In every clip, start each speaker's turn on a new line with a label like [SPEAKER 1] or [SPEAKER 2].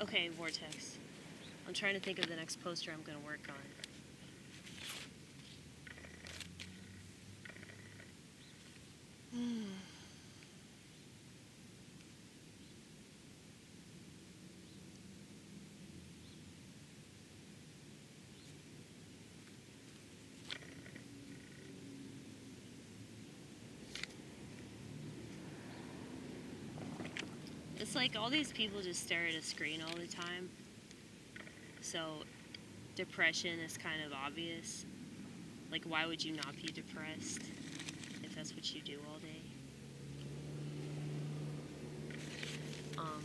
[SPEAKER 1] Okay, Vortex. I'm trying to think of the next poster I'm going to work on. It's like all these people just stare at a screen all the time. So depression is kind of obvious. Like, why would you not be depressed if that's what you do all day? Um,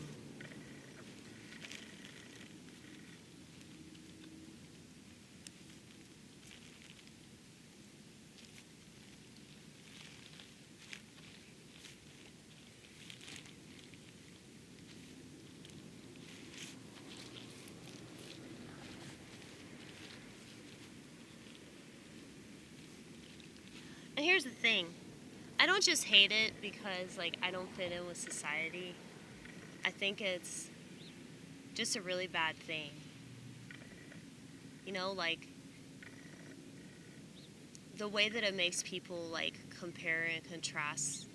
[SPEAKER 1] and here's the thing. I don't just hate it because, like, I don't fit in with society. I think it's just a really bad thing. You know, like, the way that it makes people, like, compare and contrast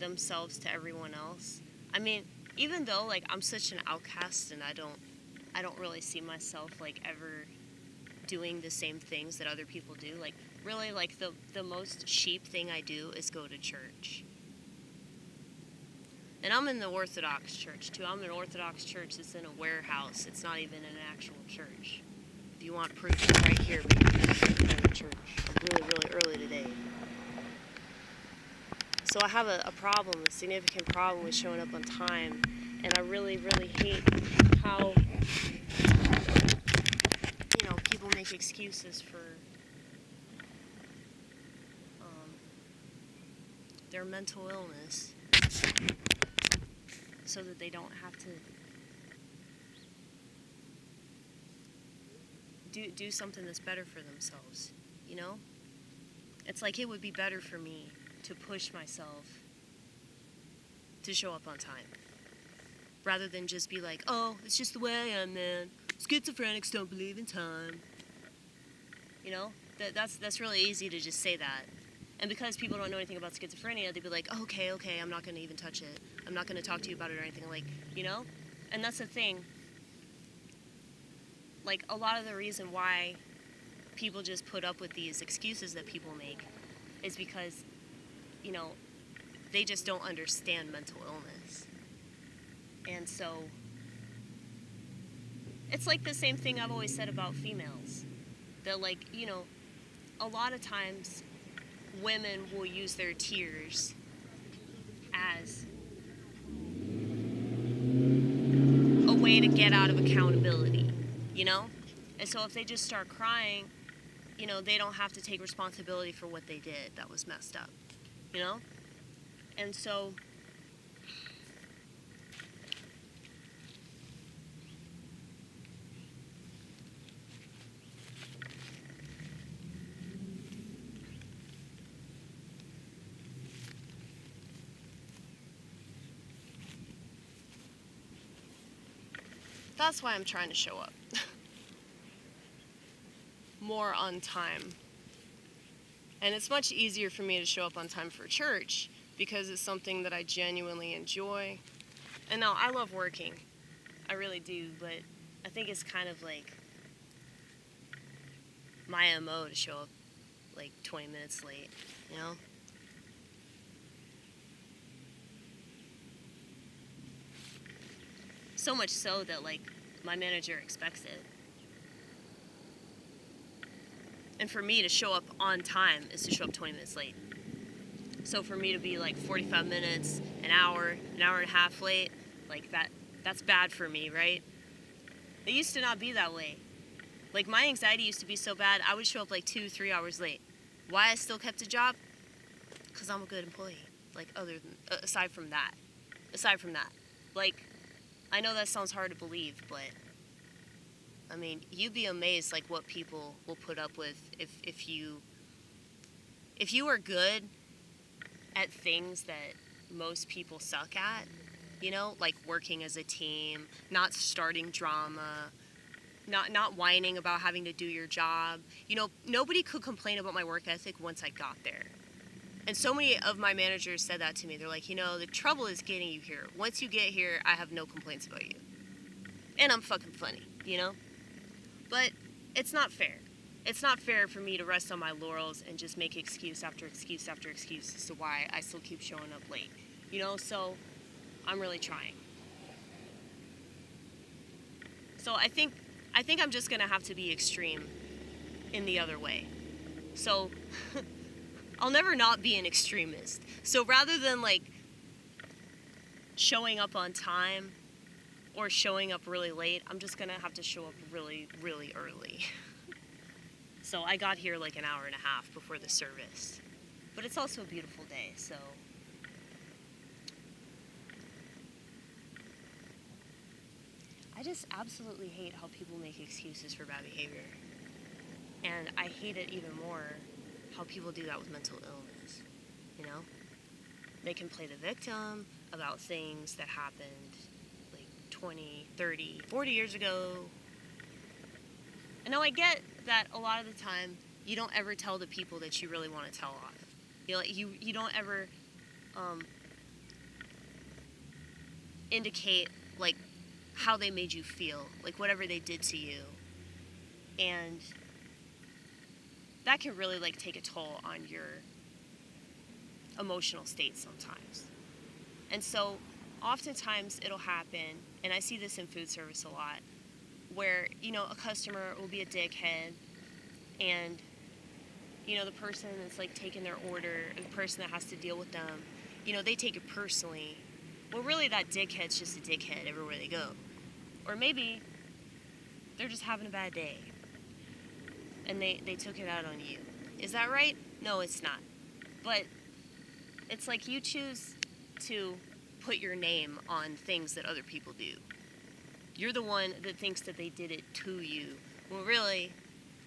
[SPEAKER 1] themselves to everyone else. I mean, even though, like, I'm such an outcast and I don't really see myself, like, ever doing the same things that other people do. Like, really, like, the most sheep thing I do is go to church. And I'm in the Orthodox church, too. I'm in an Orthodox church that's in a warehouse. It's not even an actual church. If you want proof, it's right here, baby. I'm in church. Really, really early today. So I have a problem, a significant problem with showing up on time. And I really, really hate how, people make excuses for their mental illness so that they don't have to do something that's better for themselves, you know? It's like it would be better for me to push myself to show up on time rather than just be like, oh, it's just the way I am, man. Schizophrenics don't believe in time. You know? That's really easy to just say that. And because people don't know anything about schizophrenia, they'd be like, oh, okay, I'm not going to even touch it. I'm not going to talk to you about it or anything, like, you know? And that's the thing. Like, a lot of the reason why people just put up with these excuses that people make is because, they just don't understand mental illness. And so, it's like the same thing I've always said about females. That, like, a lot of times women will use their tears as a way to get out of accountability, you know? And so if they just start crying, they don't have to take responsibility for what they did that was messed up, you know? And so that's why I'm trying to show up more on time. And it's much easier for me to show up on time for church because it's something that I genuinely enjoy. And now, I love working. I really do, but I think it's kind of like my MO to show up like 20 minutes late, you know? So much so that, like, my manager expects it. And for me to show up on time is to show up 20 minutes late. So for me to be like 45 minutes, an hour and a half late, like that's bad for me, right? It used to not be that way. Like, my anxiety used to be so bad, I would show up like 2-3 hours late. Why I still kept a job? Because I'm a good employee. Like, aside from that. Like, I know that sounds hard to believe, but I mean, you'd be amazed, like, what people will put up with if you are good at things that most people suck at. you know, like working as a team, not starting drama, not whining about having to do your job. You know, nobody could complain about my work ethic once I got there. And so many of my managers said that to me. They're like, you know, the trouble is getting you here. Once you get here, I have no complaints about you. And I'm fucking funny, you know? But it's not fair. It's not fair for me to rest on my laurels and just make excuse after excuse after excuse as to why I still keep showing up late. You know, so I'm really trying. So I think I'm just gonna have to be extreme in the other way. So I'll never not be an extremist. So rather than like showing up on time or showing up really late, I'm just gonna have to show up really, really early. So I got here like an hour and a half before the service. But it's also a beautiful day, so. I just absolutely hate how people make excuses for bad behavior. And I hate it even more how people do that with mental illness, you know? They can play the victim about things that happened like 20, 30, 40 years ago. And now I get that a lot of the time you don't ever tell the people that you really want to tell off. You know, you don't ever indicate like how they made you feel, like whatever they did to you. And that can really like take a toll on your emotional state sometimes. And so oftentimes it'll happen, and I see this in food service a lot, where, you know, a customer will be a dickhead, and, you know, the person that's like taking their order, or the person that has to deal with them, you know, they take it personally. Well, really that dickhead's just a dickhead everywhere they go. Or maybe they're just having a bad day and they took it out on you. Is that right? No, it's not. But it's like you choose to put your name on things that other people do. You're the one that thinks that they did it to you. Well, really,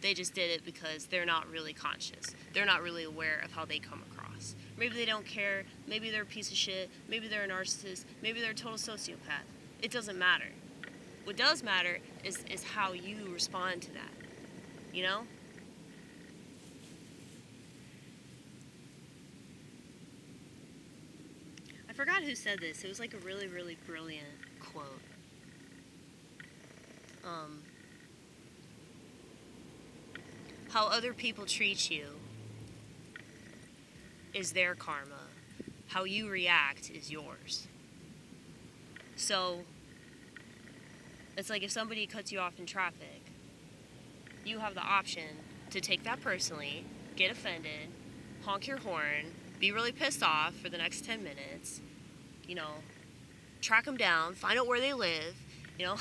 [SPEAKER 1] they just did it because they're not really conscious. They're not really aware of how they come across. Maybe they don't care. Maybe they're a piece of shit. Maybe they're a narcissist. Maybe they're a total sociopath. It doesn't matter. What does matter is how you respond to that, you know? I forgot who said this. It was like a really, really brilliant quote. How other people treat you is their karma. How you react is yours. So it's like if somebody cuts you off in traffic, you have the option to take that personally, get offended, honk your horn, be really pissed off for the next 10 minutes, you know, track them down, find out where they live, you know,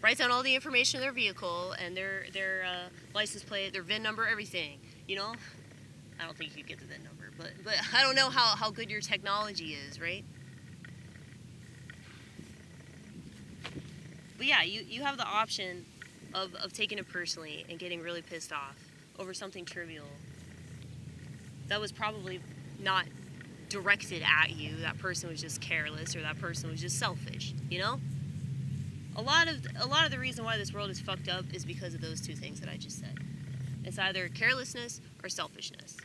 [SPEAKER 1] write down all the information of their vehicle and their license plate, their VIN number, everything, you know. I don't think you get the VIN number, but I don't know how good your technology is, right? But yeah, you have the option of taking it personally and getting really pissed off over something trivial that was probably not directed at you. That person was just careless, or that person was just selfish, you know? A lot of the reason why this world is fucked up is because of those two things that I just said. It's either carelessness or selfishness.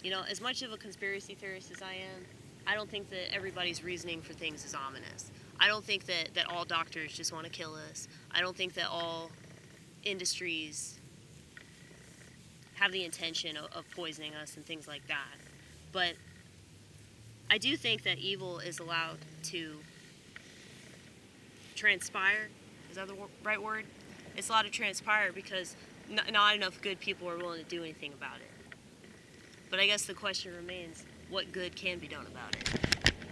[SPEAKER 1] You know, as much of a conspiracy theorist as I am, I don't think that everybody's reasoning for things is ominous. I don't think that all doctors just want to kill us. I don't think that all industries have the intention of poisoning us and things like that. But I do think that evil is allowed to transpire. Is that the right word? It's allowed to transpire because not enough good people are willing to do anything about it. But I guess the question remains, what good can be done about it?